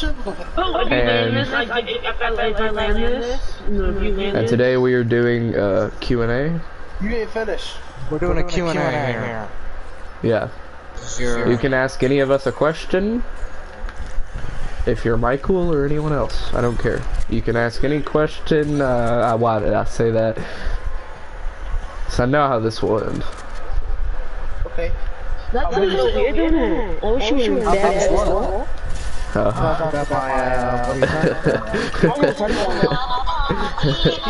And today we are doing Q&A. You didn't finish. We're doing a Q&A here. Yeah. You can ask any of us a question. If you're Michael or anyone else, I don't care. You can ask any question. Why did I say that? So I know how this will end. Okay. That's what you're doing. Oh, she was bad. He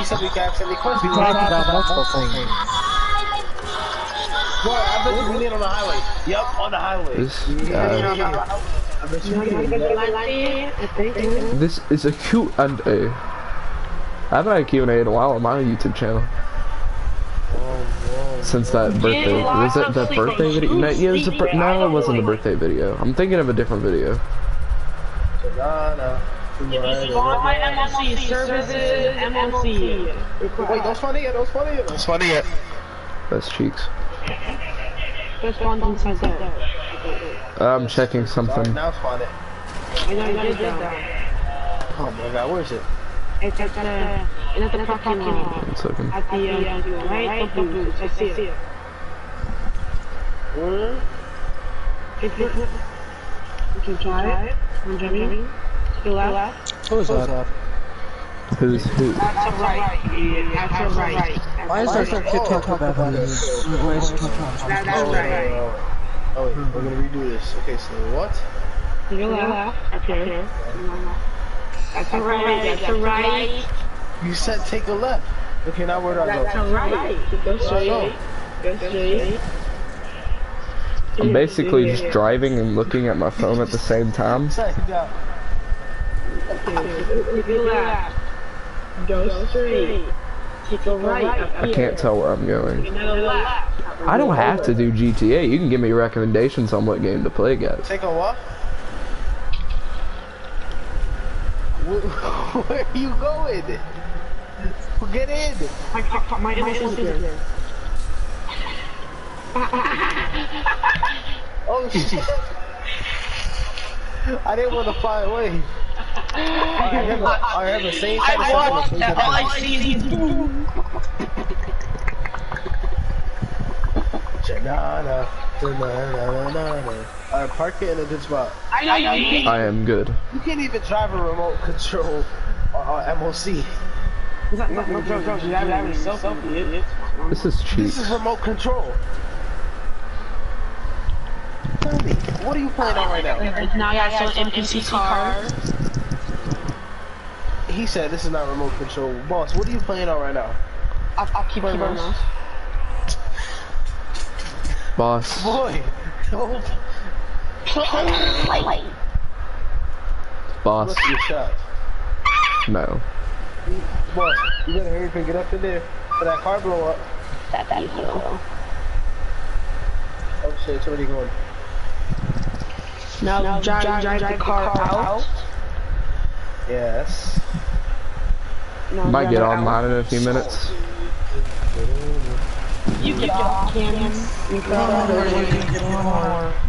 said we can ask any questions. We talked about multiple things. Boy, I bet you we need on the highway. Yup, on the highway. This is a Q&A. I haven't had a Q&A in a while on my YouTube channel. Since that birthday. Was it that birthday video? No, yeah, it was no, it wasn't the birthday video. I'm thinking of a different video. My MLC services, MLC. Wait, don't spawn it yet, don't spawn it yet. Don't spawn it yet. That's cheeks. There's one inside there. I'm checking something. Alright, now spawn it. I know you did that. Oh my god, where is it? It's at the parking lot. 1 second. At the, right? I see it. You can drive. I'm driving. To the left. Who's that? Who's who? That's a right. That's a right. Why is there some kid talking about this? That's right. Oh wait, we're gonna redo this. Okay, so what? To the left. Okay. That's a right. That's a right. You said take a left. Okay, now where do I go? That's a right. Go straight. Go straight. I'm basically just driving and looking at my phone at the same time. Second down. Take a left. Go straight. Take a right. I can't tell where I'm going. I don't have to do GTA. You can give me recommendations on what game to play, guys. Take a what? Where are you going? Get in! My emotions here. Oh shit! I didn't want to fly away. I have the same kind of All I see is Alright, park it in a good spot. I am good. You can't even drive a remote control MOC. This is cheap. This is remote control. Tell me, what are you playing on right now? Now I got some NPC car. He said this is not remote control. Boss, what are you playing on right now? I'll keep it on. Boss. Boy, don't. Boss. What's your shot? No. Boss, you better hurry up and get up in there for that car blow up. Oh shit, it's already going. Now drive the car out. Yes. Might get online in a few minutes. You get off, Cannon.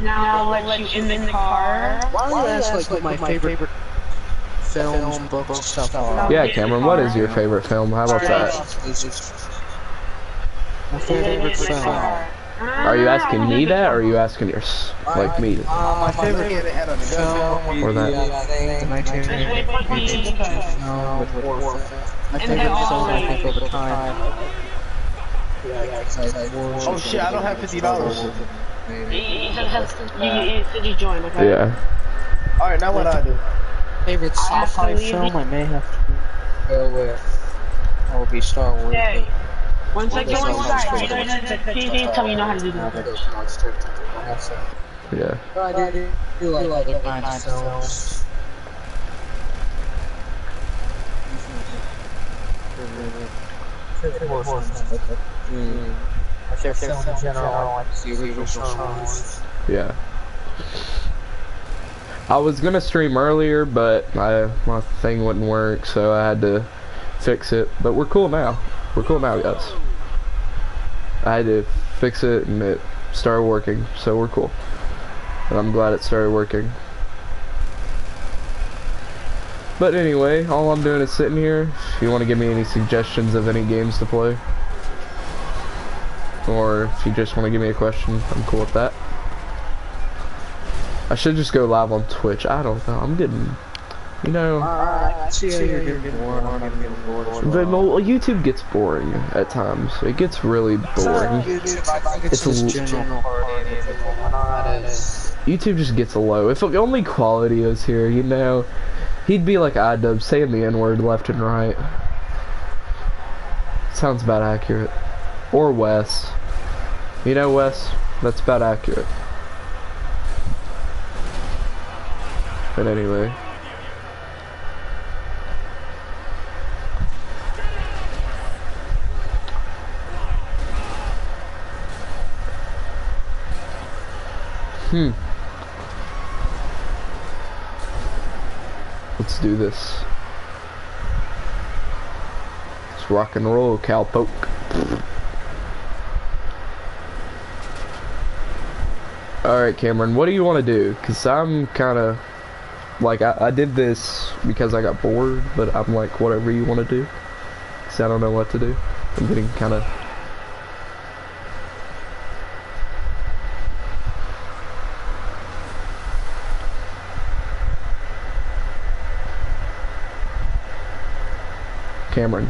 Now I'll let you in the car. Why don't you ask like my favorite films, books, stuff are? Yeah, Cameron, what is your favorite film? How about that? My favorite film. Are you asking me that, or are you asking like me? My favorite film Or that? The 1982 film with Warfare. My favorite film I think over time. Oh shit, I don't have $50. You said you joined, okay? Yeah. Alright, now what I do? Favorite sci-fi film I may have to go with. Will be Star Wars. Okay. Once I go inside, please tell me you know how to do that. Yeah. But I do like other kinds of films. I share film in general, I like to see original Star Wars. Yeah. I was gonna stream earlier, but my thing wouldn't work, so I had to fix it. But we're cool now. We're cool now, guys. I had to fix it, and it started working, so we're cool. And I'm glad it started working. But anyway, all I'm doing is sitting here. If you want to give me any suggestions of any games to play, or if you just want to give me a question, I'm cool with that. I should just go live on Twitch. I don't know. I'm getting, you know. You're getting bored. I'm getting bored as well. Well, YouTube gets boring at times. It gets really boring. YouTube just gets low. If only Quality was here, you know, he'd be like iDub saying the N-word left and right. Sounds about accurate. Or Wes. You know, Wes, that's about accurate. But anyway. Let's do this. Let's rock and roll, cowpoke. Alright, Cameron, what do you want to do? Because I'm kind of, like, I did this because I got bored, but I'm like, whatever you want to do. Because I don't know what to do. I'm getting kind of... Cameron.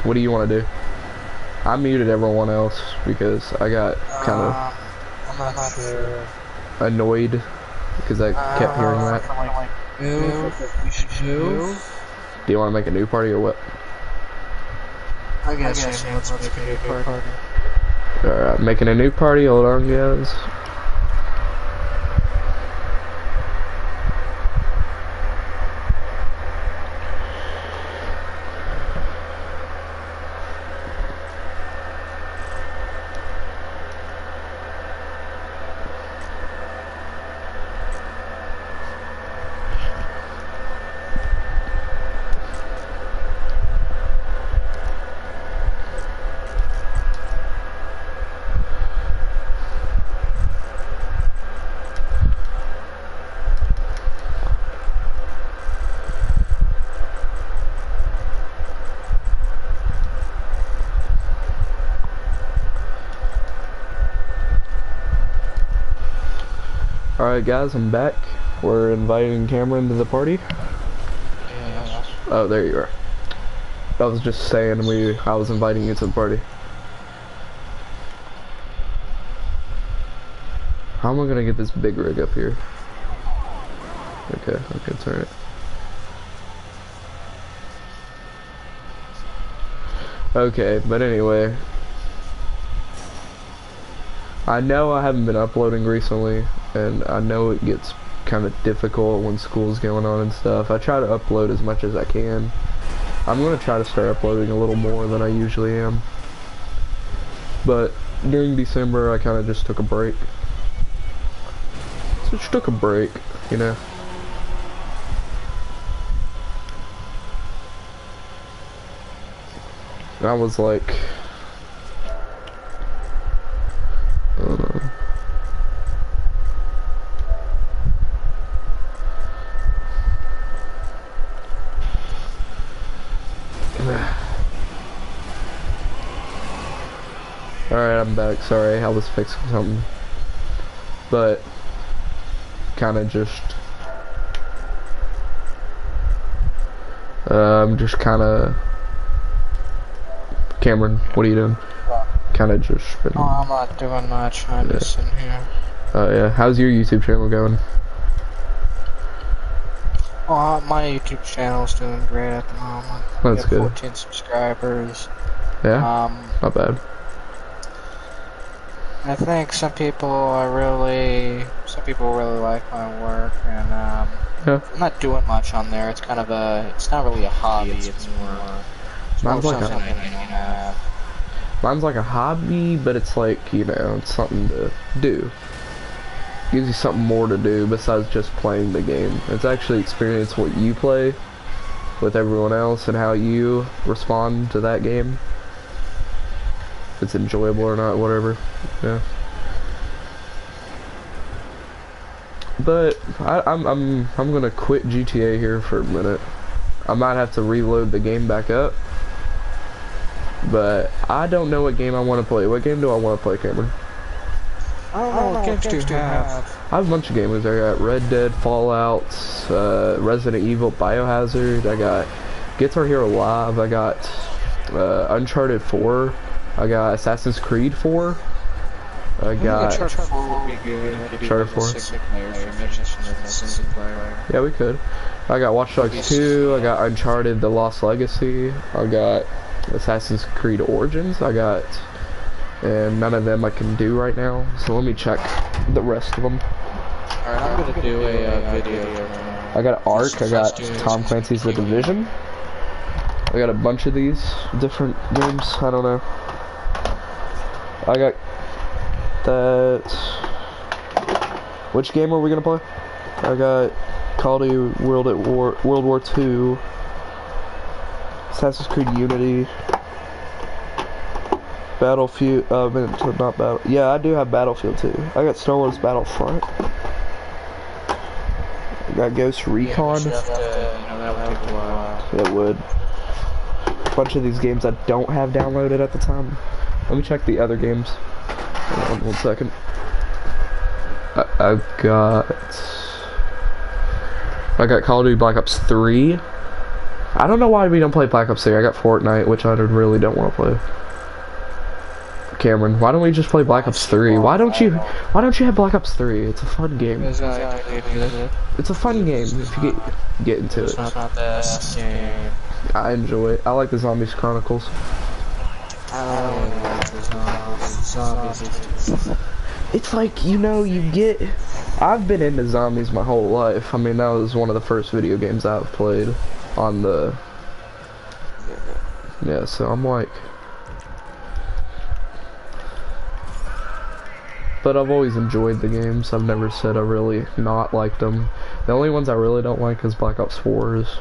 What do you want to do? I muted everyone else because I got kind of I'm not sure. annoyed because I kept hearing that. We should move. Do you want to make a new party or what? I guess let's make a new party. Alright, making a new party. Hold on, guys. Alright guys, I'm back. We're inviting Cameron to the party. Yeah. Oh, there you are. I was just saying I was inviting you to the party. How am I gonna get this big rig up here? Okay, turn it. Okay, but anyway. I know I haven't been uploading recently, and I know it gets kind of difficult when school's going on and stuff. I try to upload as much as I can. I'm going to try to start uploading a little more than I usually am. But during December, I kind of just took a break. Just took a break, you know. And I was like... Alright, I'm back. Sorry, I was fixing something. But, kinda just... I'm just kinda... Cameron, what are you doing? Kinda just been... Oh, I'm not doing much. I'm just in here. Oh yeah, how's your YouTube channel going? My YouTube channel's doing great at the moment. That's good. 14 subscribers. Yeah? Not bad. I think some people really like my work, and yeah. I'm not doing much on there. It's kind of it's not really a hobby. It's more Mine's like something I don't have. Mine's like a hobby, but it's like, you know, it's something to do. Gives you something more to do besides just playing the game. It's actually experience what you play with everyone else and how you respond to that game. If it's enjoyable or not, whatever. Yeah. But I'm gonna quit GTA here for a minute. I might have to reload the game back up. But I don't know what game I want to play. What game do I want to play, Cameron? I don't know what games do you have. I have a bunch of games. I got Red Dead, Fallout, Resident Evil, Biohazard. I got Guitar Hero Live. I got Uncharted 4. I got Assassin's Creed 4. I got Uncharted 4 would be good. Uncharted 4. Yeah, we could. I got Watch Dogs 2. I got Uncharted: The Lost Legacy. I got Assassin's Creed Origins. I got, and none of them I can do right now. So let me check the rest of them. Alright, I'm gonna do a video. I got Ark. I got Tom Clancy's The Division. I got a bunch of these different games. I don't know. I got that. Which game are we gonna play? I got Call of Duty World War II, Assassin's Creed Unity, Battlefield. Not Battle. Yeah, I do have Battlefield 2. I got Star Wars Battlefront. I got Ghost Recon. That would take a while. It would. A bunch of these games I don't have downloaded at the time. Let me check the other games. Hold on 1 second. I got Call of Duty Black Ops 3. I don't know why we don't play Black Ops 3. I got Fortnite, which I really don't want to play. Cameron, why don't we just play Black Ops 3? Why don't you have Black Ops 3? It's a fun game. It's a fun game if you get into it. I enjoy it. I like the Zombies Chronicles. It's like, you know, I've been into zombies my whole life. I mean, that was one of the first video games I've played on the... Yeah, so I'm like... But I've always enjoyed the games. I've never said I really not liked them. The only ones I really don't like is Black Ops 4s.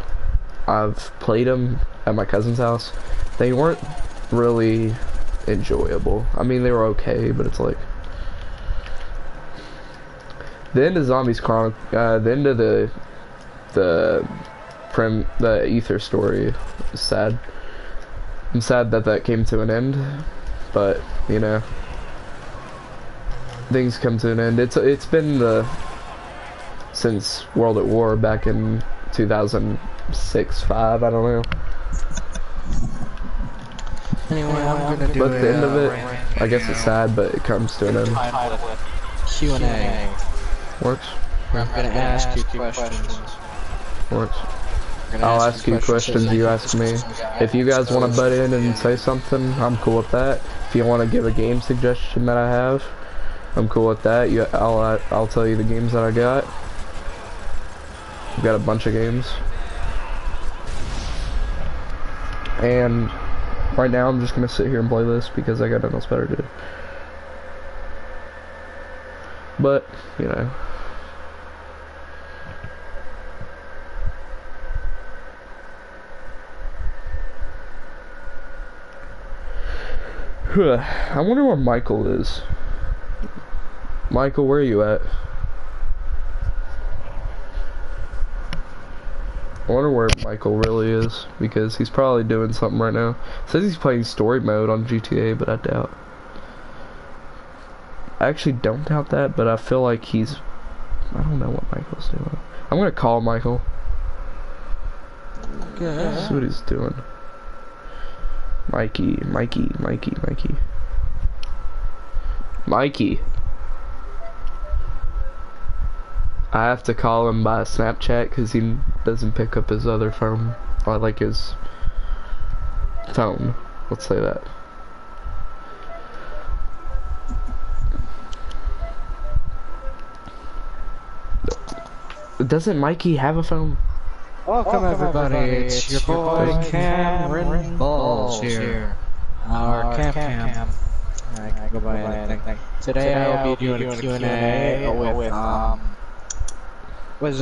I've played them at my cousin's house. They weren't really enjoyable. I mean, they were okay, but it's like... The end of Zombies Chronicle, the end of the Ether story is sad. I'm sad that came to an end, but you know, things come to an end. It's been since World at War back in 2006-5. I don't know. Anyway, I'm gonna do but the end of it, I guess it's sad, but it comes to an end. Q&A. Works. I'm gonna ask you questions. Works. I'll ask you questions, you ask me. If you guys want to butt in and say something, I'm cool with that. If you want to give a game suggestion that I have, I'm cool with that. I'll tell you the games that I got. I've got a bunch of games. And right now I'm just gonna sit here and play this because I got nothing else better to do. But, you know. I wonder where Michael is. Michael, where are you at? I wonder where Michael really is, because he's probably doing something right now. It says he's playing story mode on GTA, but I doubt. I actually don't doubt that, but I feel like I don't know what Michael's doing. I'm gonna call Michael. Okay. See what he's doing. Mikey. I have to call him by Snapchat because he doesn't pick up his other phone. Or like his phone. Let's say that. Doesn't Mikey have a phone? Welcome everybody, it's your boy Cameron Balls here. Our Cam. I can go by anything. Today I will be doing a Q&A with,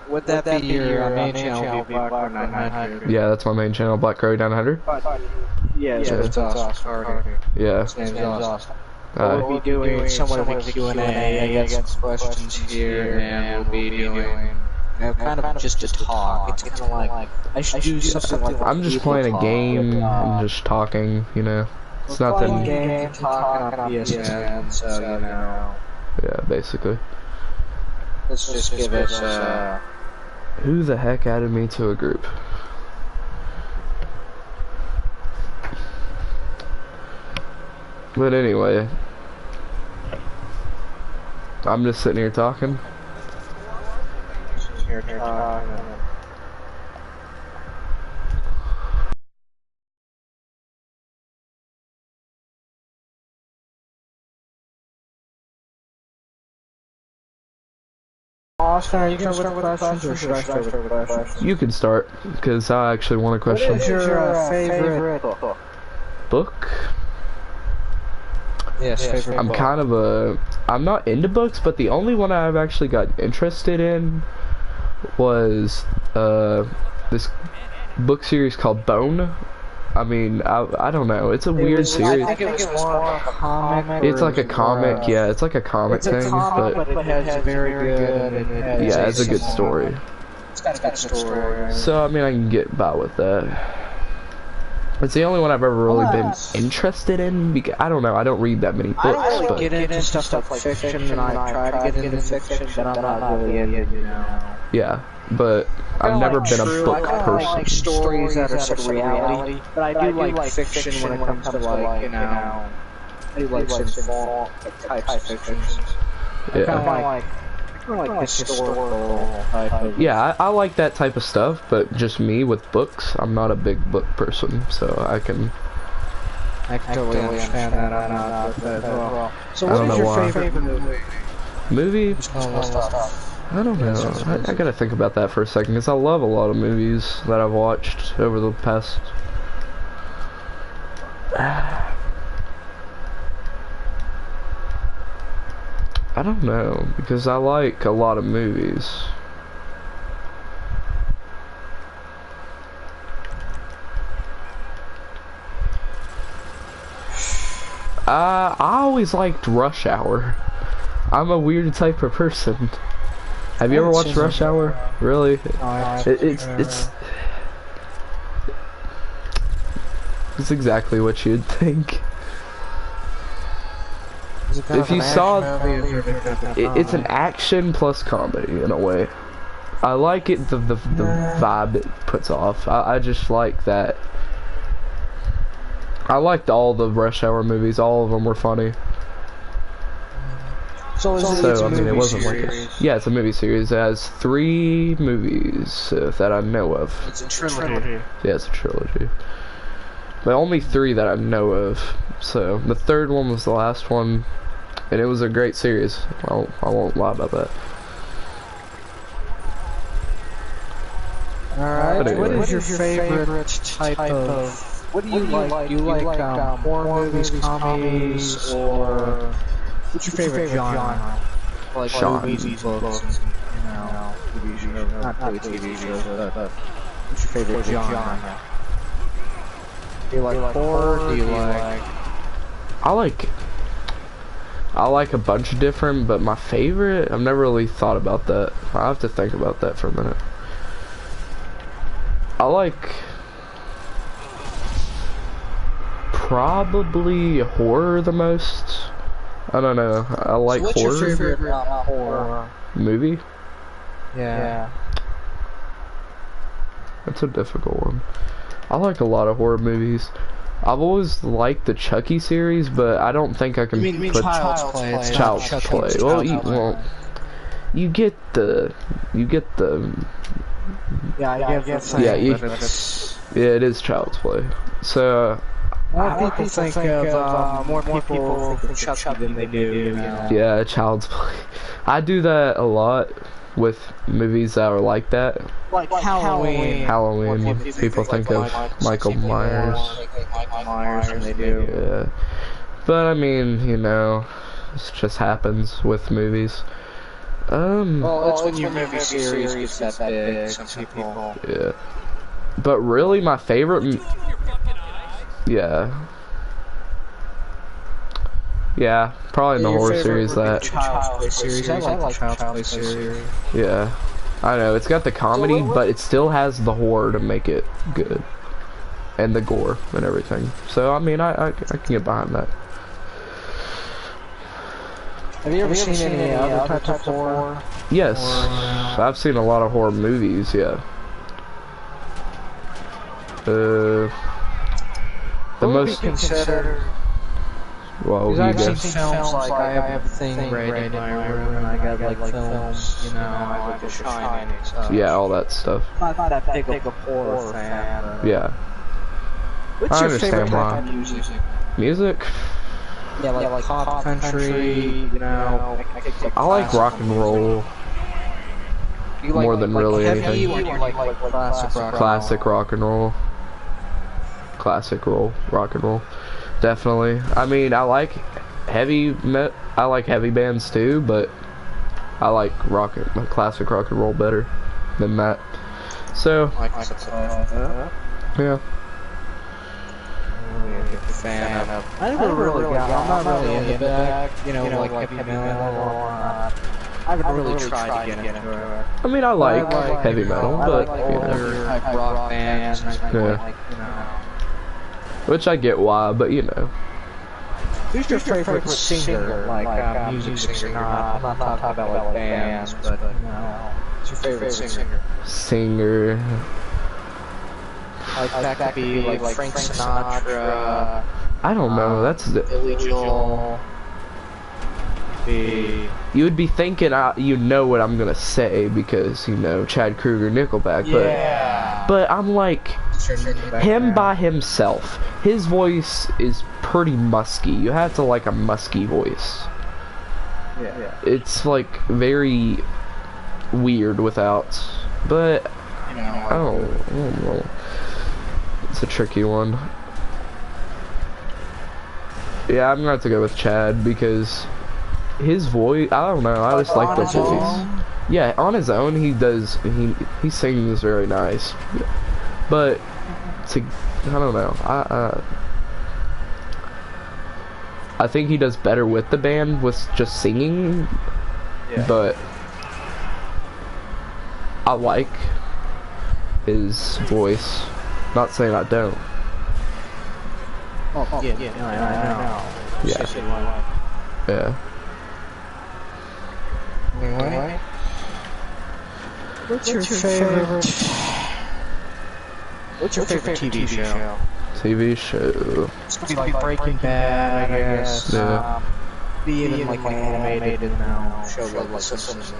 would that be your main channel, Black Crow 900? Yeah, that's my main channel, Black Crow 900. Yeah, it's Austin. Yeah. His name's Austin. We'll be doing somewhat of a Q&A. I got some questions here, and we'll be doing, kind of just a talk. It's kind of like, I should do something like I'm just playing a game and just talking, you know. It's nothing. Game, talking on PSN, so, you know. Yeah, basically. Let's just give us, Who the heck added me to a group? But anyway, I'm just sitting here talking. Austin, are you going to start with questions, or should I start with questions? You can start, because I actually want a question. What is your favorite Book? Yes, favorite I'm book. kind of a... I'm not into books, but the only one I've actually got interested in was this book series called Bone. I mean, I don't know. It's a weird series. I think it was more of a comic. It's like a comic, yeah. It's like a comic It's a thing, comic, but it has very good. And it yeah, it's a good story. It's got a good story. So I mean, I can get by with that. It's the only one I've ever really been interested in. Because I don't know. I don't read that many books, I don't but get into stuff like fiction, and I try to get into fiction, but I'm not really into it, you know. yeah. But I've never been a book person. I like stories that are sort of reality, but I do like fiction when it comes to like, you know, I do like some small types of fictions. Yeah. Kind of like historical type of. Yeah, I like that type of stuff, but just me with books, I'm not a big book person, so I can totally understand that. I'm not with that as well. So I don't what is know your why. favorite movie? Movie? I don't know. I gotta think about that for a second, because I love a lot of movies that I've watched over the past... I don't know, because I like a lot of movies. I always liked Rush Hour. I'm a weird type of person. Have you ever watched Rush Hour? Really? It's exactly what you'd think. If you saw, it's an action plus comedy in a way. I like it, the vibe it puts off. I just like that. I liked all the Rush Hour movies. All of them were funny. So I mean, it wasn't like a, yeah, it's a movie series. It has 3 movies that I know of. It's a trilogy. Yeah, it's a trilogy. But only 3 that I know of. So the 3rd one was the last one, and it was a great series. I won't lie about that. Alright, anyway. what is your favorite type of... What do you like? Do you like horror movies, comedies, or... What's your favorite genre? Like movies, books, you know, TV shows, not really TV shows, but what's your favorite genre? Do you like horror? Do you like... I like a bunch of different, but my favorite, I've never really thought about that. I have to think about that for a minute. I like probably horror the most. I don't know. I like so what's horror. Your favorite horror Movie? Yeah. That's a difficult one. I like a lot of horror movies. I've always liked the Chucky series, but I don't think I can put Child's Play. Child's Play. Well, you get the yeah, it is Child's Play. So more people think of Chucky than they do. You know? Yeah, Child's Play. I do that a lot with movies that are like that. Like Halloween. Halloween. People think of Michael Myers. And they do. Yeah. But I mean, you know, it just happens with movies. Well, it's when your movie series gets that big, some people. Yeah. But really, my favorite... Yeah. Yeah, probably in the horror series that. Child's Play series. I like the Child's Play series. Yeah, I know it's got the comedy, but it still has the horror to make it good, and the gore and everything. So I mean, I can get behind that. Have you ever seen any other types of horror? Yes, I've seen a lot of horror movies. Yeah. The most considered. Well, you I've seen guess. films like I have a thing right in my room, and I got like films, you know, I like The Shining and stuff. Yeah, all that stuff. I'm not that big of a horror fan. Yeah. What's I your understand favorite why. type of music? Music? Yeah, like pop, country, you know. I like rock and roll You like, more than really heavy, anything. or you like classic rock? Classic rock and roll. Rock and roll. Definitely. I mean, I like heavy bands too, but I like classic rock and roll better than that. So, yeah. I never really got. I'm not really into that. You know, like heavy metal or not. I haven't really tried to get into it. I mean, I like heavy metal, but you know, like rock bands. yeah. Which I get why, but you know. Who's your favorite singer? Like music singer? I'm not talking about like bands, but you know, who's your favorite singer? Singer. Like that could be like Frank Sinatra. I don't know. That's Billy Joel. You would be thinking you know what I'm gonna say because you know Chad Kroeger, Nickelback, but I'm like him by himself. His voice is pretty musky. You have to like a musky voice. Yeah. It's like very weird without, but I don't know. It's a tricky one. Yeah, I'm gonna have to go with Chad because his voice, I don't know, I just like the voice. Yeah, on his own he sings very nice. But I don't know. I think he does better with the band with just singing. Yeah. But I like his voice. Not saying I don't. I know. Yeah. Yeah. Anyway, what's your favorite TV show? TV show. It's gonna be like Breaking Bad, I guess. Yeah. Be even like an animated now show like The Simpsons,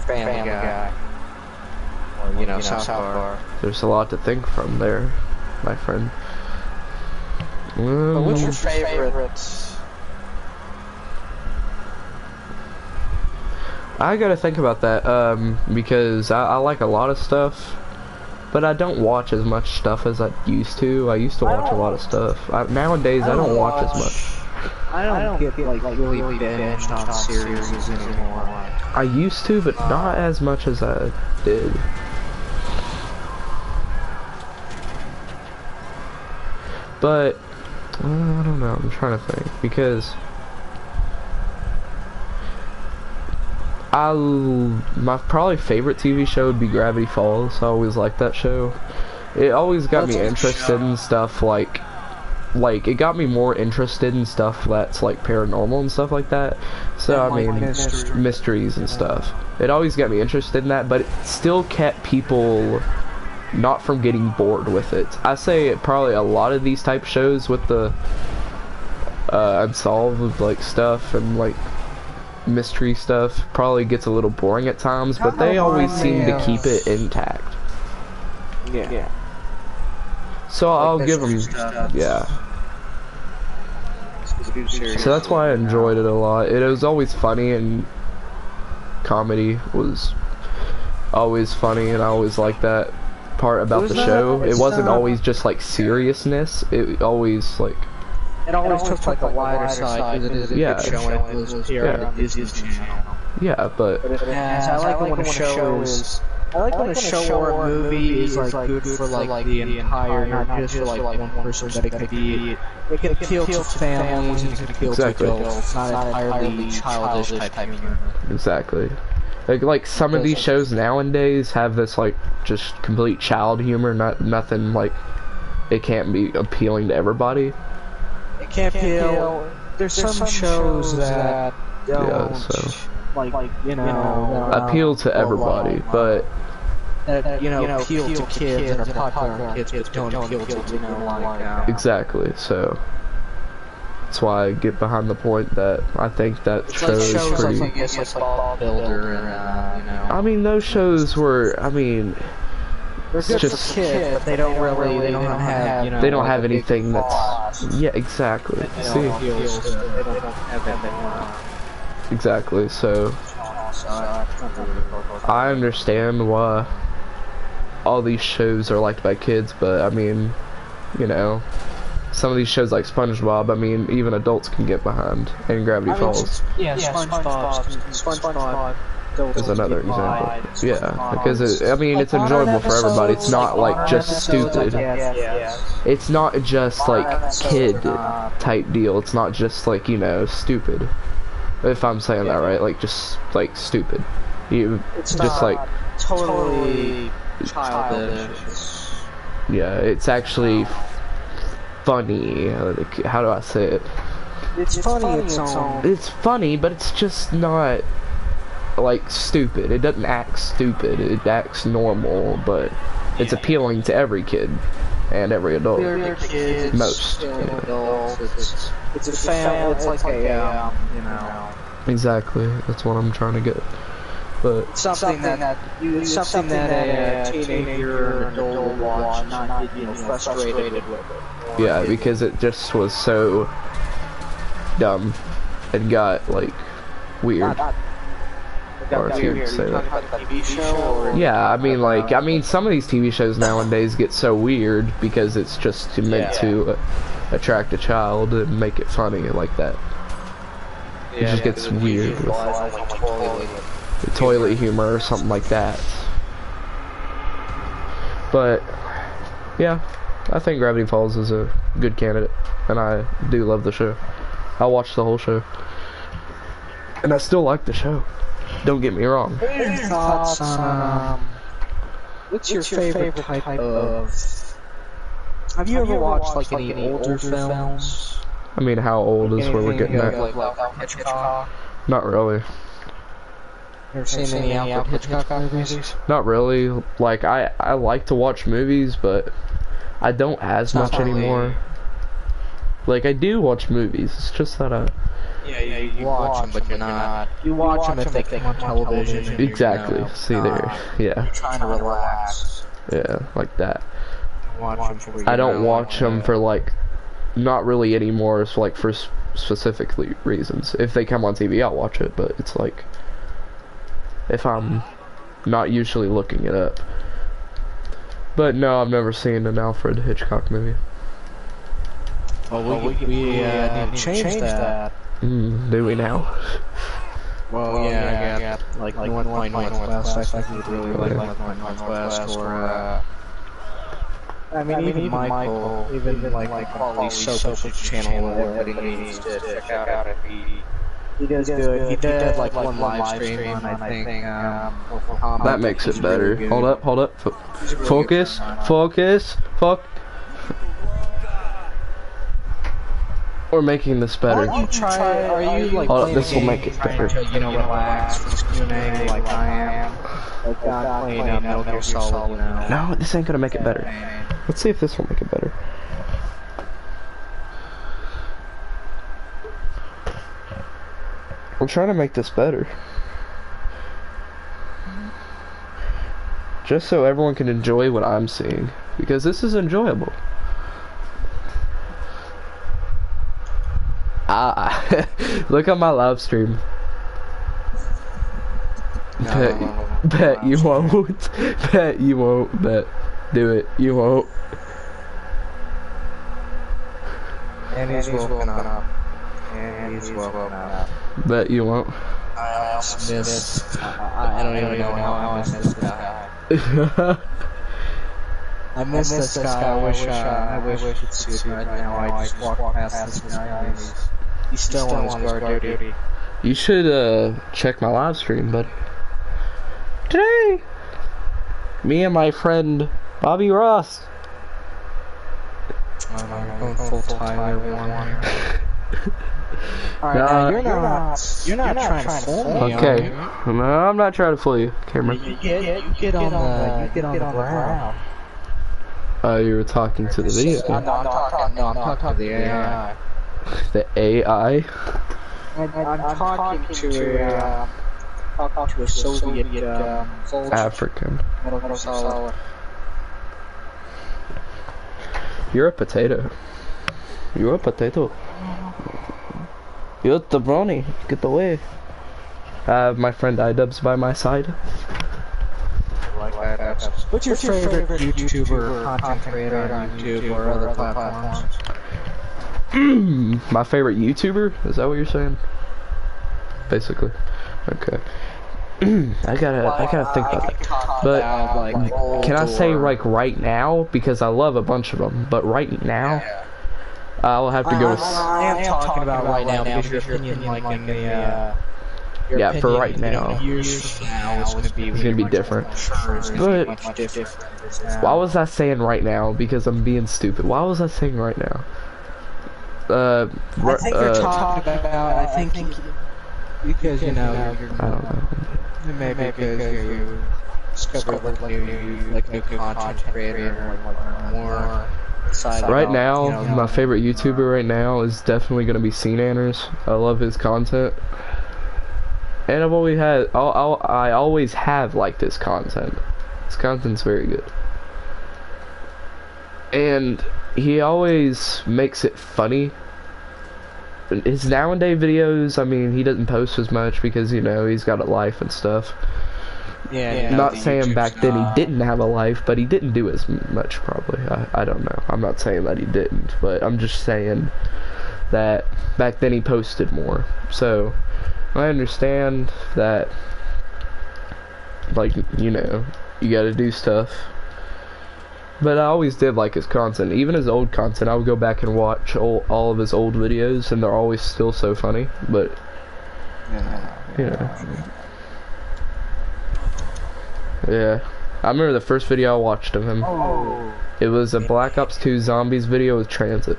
Family Guy, or you know South Park. There's a lot to think from there, my friend. But what's your favorite? I gotta think about that, because I like a lot of stuff, but I don't watch as much stuff as I used to. I used to watch a lot of stuff. Nowadays, I don't watch as much. I don't get like really binged on series anymore. I used to, but not as much as I did. But, I don't know, I'm trying to think, because my probably favorite TV show would be Gravity Falls. I always liked that show. It always got me interested in stuff like it got me more interested in stuff that's like paranormal and stuff like that. So I mean, mysteries and stuff. It always got me interested in that, but it still kept people not from getting bored with it. I say probably a lot of these type shows with the unsolved like stuff and like mystery stuff probably gets a little boring at times, but they always seem to keep it intact. Yeah. So I'll give them, yeah. So that's why I enjoyed it a lot. It was always funny, and comedy was always funny, and I always liked that part about the show. It wasn't always just like seriousness. It always like. It always took like a wider side because it is a good show and it was here on Disney Channel. Yeah, but I like it when a show is I like when a show or a movie is like good for like the entire, not just for like one person, but it could be, it can appeal to families and it can appeal to adults, not entirely childish type humor. Exactly. Like some of these shows nowadays have this like just complete child humor, nothing like it can't be appealing to everybody. It can't appeal. There's some shows that don't, Yeah, so like you know, appeal to everybody, but that you know appeal to kids that are popular on kids, but don't appeal to like exactly. So that's why I get behind the point that I think that show is pretty. Like Ball Builder and you know. I mean, those shows were. I mean, they're good for kids, but they don't have you know. They don't have anything that's. Yeah, exactly. See. Exactly. So I understand why all these shows are liked by kids, but I mean, you know, some of these shows like SpongeBob, I mean, even adults can get behind, and Gravity Falls. Yeah, SpongeBob is another example. Yeah, because I mean, it's enjoyable for everybody. It's not like just stupid. It's not just like kid type deal. It's not just like, you know, stupid. If I'm saying that right, like just like stupid. It's just like totally childish. Yeah, it's actually funny. How do I say it? It's funny. It's funny, but it's just not like stupid. It doesn't act stupid. It acts normal, but it's appealing to every kid and every adult. Kids, most. Adults. It's a family. It's like a you know. Exactly. That's what I'm trying to get. But something that a teenager or an adult will watch, not get, you know, frustrated with it. Yeah, because it just was so dumb. It got like weird. Or if you would say that. Yeah, I mean, some of these TV shows nowadays get so weird because it's just meant to attract a child and make it funny like that. It just gets weird with toilet humor or something like that. But yeah, I think Gravity Falls is a good candidate, and I do love the show. I watched the whole show, and I still like the show. Don't get me wrong. What are your thoughts on what's your favorite type of? Have you ever watched like any older films? I mean, how old is where we're getting at? Like Hitchcock? Not really. Ever seen any Alfred Hitchcock movies? Not really. Like, I like to watch movies, but I don't as much anymore. Like, I do watch movies. It's just that you watch them, but you're not. You watch them if they come on television. Exactly. You know, see there. Yeah. You're trying to relax. Yeah, like that. I don't watch them for like, not really anymore. It's like for specifically reasons. If they come on TV, I'll watch it. But it's like, if I'm not usually looking it up. But no, I've never seen an Alfred Hitchcock movie. Well, we need to change that. Do we now? Well, yeah, like Northwest. I think we'd really like Northwest, or I mean, even Michael, even like Paulie's Soap channel, everybody needs to check out if he does good. He did like one live stream on, I think, that makes it better. Really hold up. Focus. We're making this better. Are you like this will make it better. You know, relax for Q&A like I am. Like not playing Metal Gear Solid, you know. No, this ain't gonna make it better. Let's see if this will make it better. I'm trying to make this better. Just so everyone can enjoy what I'm seeing. Because this is enjoyable. Look at my live stream. Bet you won't. Bet you won't. Bet. Do it. You won't. And he's woken up. Bet you won't. I don't even know how I missed this guy. I miss this guy. I wish we could see it right now. I just walked past this guy and he's still on his guard duty. You should check my live stream, buddy. Today, me and my friend Bobby Ross. I'm going full Tyler one. Alright, you're not trying to fool me. Okay, no, I'm not trying to fool you, Cameron. You get on the ground. You were talking to the video. I'm talking to the AI. The AI? I'm talking to a Soviet African. Metal Solid. You're a potato. You're a potato. You're the brony. Get away. I have my friend iDubbbz by my side. What's your favorite YouTuber, content creator on YouTube or other platforms? My favorite YouTuber? Is that what you're saying? Basically. Okay. I gotta think about that. But can I say like right now? Because I love a bunch of them. But right now, I'll have to go with. I am talking about right now because your opinion, like in the. Yeah, for right now. Years from now, it's gonna be different. But why was I saying right now? Because I'm being stupid. Why was I saying right now? I think you're talking about. I think because you know. I don't know. Maybe because you discovered like new content creator, like more. Right now, my favorite YouTuber right now is definitely gonna be SeaNanners. I love his content. And I've always had, I always have liked his content. His content's very good. And he always makes it funny. His nowadays videos, I mean, he doesn't post as much because, you know, he's got a life and stuff. Yeah. Not saying back then he didn't have a life, but he didn't do as much probably. I don't know. I'm not saying that he didn't, but I'm just saying that back then he posted more. So I understand that, like, you know, you gotta do stuff. But I always did like his content. Even his old content, I would go back and watch all of his old videos, and they're always still so funny. But, you know. Yeah. I remember the first video I watched of him. It was a Black Ops 2 Zombies video with Transit.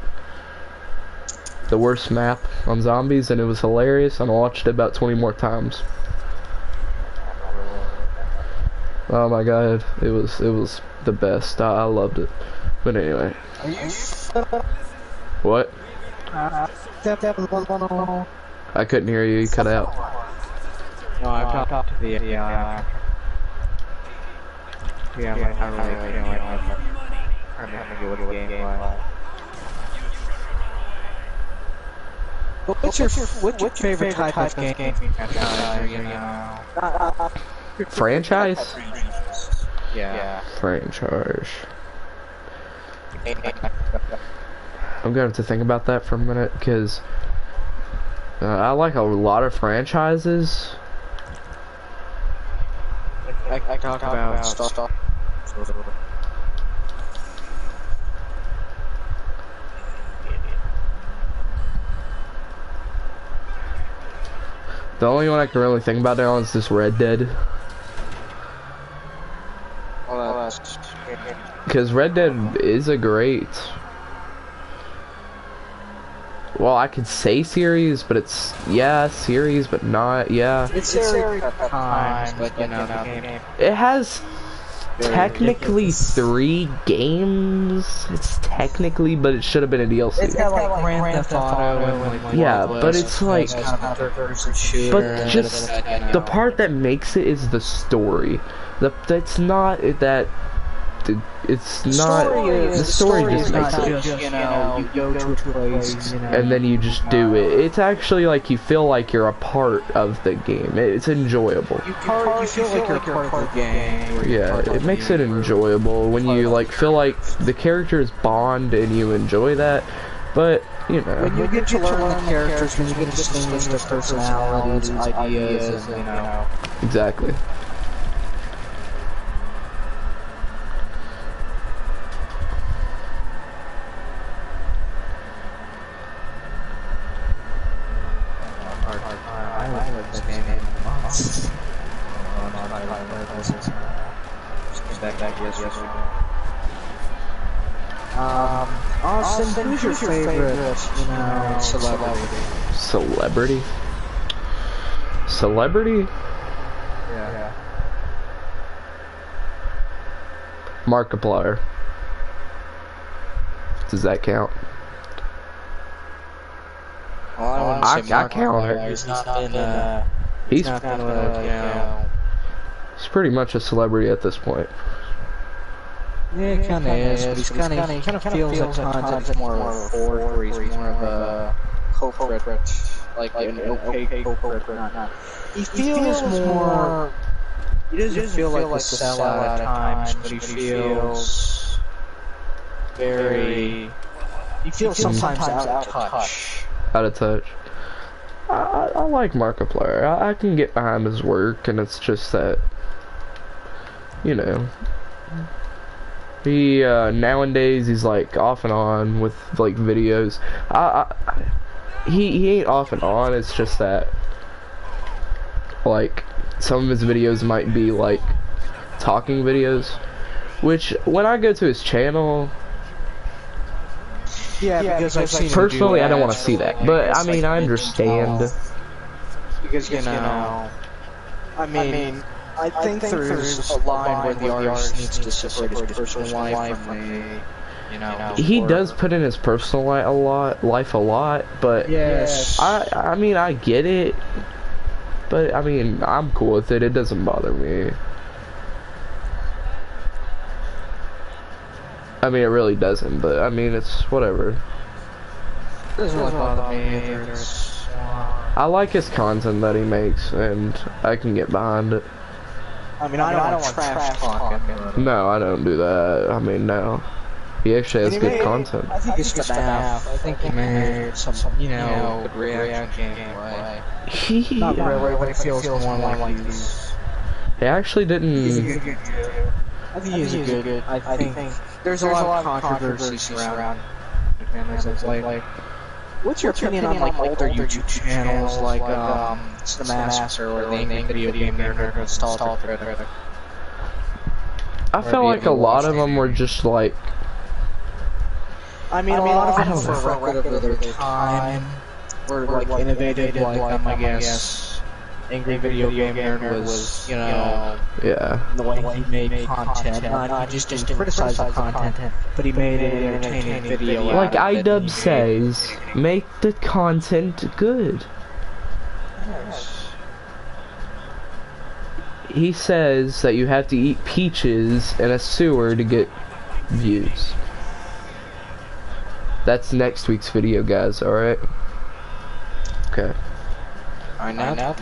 The worst map on zombies, and it was hilarious, and I watched it about 20 more times. Oh my god, it was the best. I loved it. But anyway. What? I couldn't hear you, you cut out. No, I've talked to the AI. Yeah, I'm having a good gameplay. What's your favorite type of game? Franchise? Yeah. Franchise. I'm going to have to think about that for a minute, because I like a lot of franchises. I talk about stuff. The only one I can really think about now is this Red Dead. Because Red Dead is a great... Well, I could say series, but it's... Yeah, series, but not... Yeah. It's series at times, but you know, the game... It has... Technically 3 games. It's technically, but it should have been a DLC. It's got like Grand Theft Auto and like yeah, but it's like, but just the part that makes it is the story. It's not that. It's not. The story just makes it. You know, you go to a place, and then you just do it. It's actually like you feel like you're a part of the game. It's enjoyable. You feel like you're part of the game. Yeah, it makes it enjoyable when you like feel like the characters bond and you enjoy that. But you know, when you get to learn the characters, when you get to distinguish their personalities, ideas, and you know. Exactly. back yesterday. Austin, who's your favorite, celebrity? Celebrity? Celebrity? Yeah. Markiplier. Does that count? Well, I count it. He's not He's gonna, he's pretty much a celebrity at this point. Yeah, he kind of is, but he kind of feels at times that he's more of a forward, or he's more of a culprit, like an okay culprit. He feels more. He doesn't feel like a sellout at times, but he feels very. He feels sometimes out of touch. Out of touch. I like Markiplier. I can get behind his work, and it's just that, you know, he nowadays he's like off and on with like videos. He ain't off and on. It's just that like some of his videos might be like talking videos, which when I go to his channel. Yeah, because I've seen personally, I don't want to see that, but I mean, I understand. Because I think there's a line where the artist needs to separate his personal life from the, He does put in his personal life a lot, but yes. I mean, I get it, but I mean, I'm cool with it. It doesn't bother me. I mean, it really doesn't, but I mean, it's whatever. It doesn't really bother me either. I like his content that he makes, and I can get behind it. I mean, I don't want trash talking. No, I don't do that. I mean, no. He actually has good content. I think it's good enough. I think he made some good reaction gameplay. Not really, but it feels more like he's... He actually didn't... I think he's a good. I think there's a lot of controversy surrounding him. Like, what's your opinion on like older YouTube channels like Cinemaster or the Angry Video Game Nerd or Nostalgia? I felt like a lot of them were just like. I mean, a lot of them for record of their time were like innovative. Like I guess. Angry Video Game Nerd was, yeah. The way he made content. He just didn't criticize the content, but he made an entertaining video. Like iDub says, make the content good. Yes. He says that you have to eat peaches in a sewer to get views. That's next week's video, guys, alright? Okay. I know.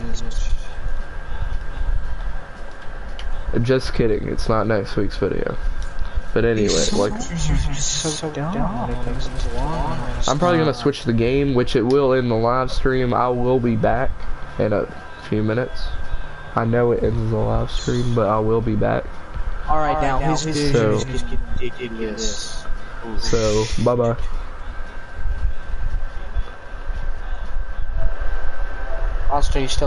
Just kidding, it's not next week's video. But anyway, like... I'm probably gonna switch the game, which it will in the live stream. I will be back in a few minutes. I know it ends the live stream, but I will be back. Alright, now his vision is just ridiculous. So, bye-bye. Austin, you still